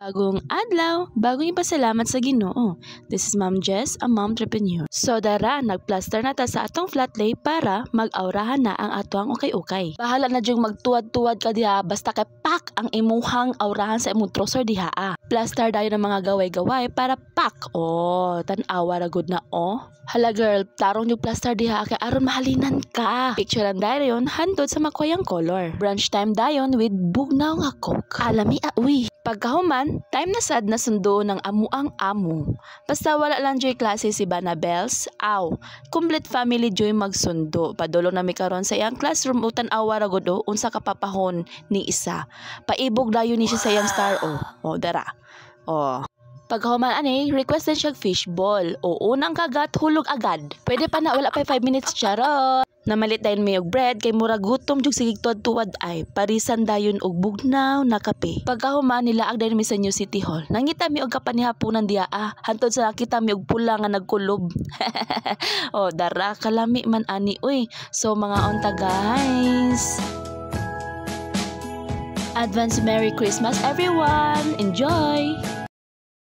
Bagong adlaw, bagong ipasalamat sa Ginoo. This is Ma'am Jess, a mom entrepreneur. So dara, nagplaster na ta sa atong flat lay para mag-aurahan na ang atong ukay-ukay. Bahala na dyong magtuwad-tuwad ka diha basta kay pak ang imuhang aurahan sa imong trousers diha. Plaster dayon ng mga gaway-gaway para pak. Oh, tan-awa ra gud na oh. Hala girl, tarong yung plaster diha kay aron mahalinan ka. Picturean dayon hantod sa makuyang color. Brunch time dayon with bugnaw nga coke. Alami uy. Pagkahuman, time na sad na sundo ng amuang amo. Basta wala lang joy klase si Banabels, aw, complete family joy magsundo. Padulong na mi karon sa iyang classroom utan awara gud unsa ka papahon ni isa. Paibog dayon ni siya sa iyang star o dara. O. Pagkahuman ani, request din siya fishball. O unang kagat hulog agad. Pwede pa na wala pa 5 minutes charot. Namalit dayon mi og bread kay murag gutom jug sigig tuwad-tuwad ay parisan dayon og bugnaw na kape. Pagkahuman nilaag dayon mi sa New City Hall. Nangita mi og kapanihaponan diha hantod sa nakita mi og pula nga nagkulob. O dara kalami man ani uy. So mga onta guys. Advance Merry Christmas everyone. Enjoy.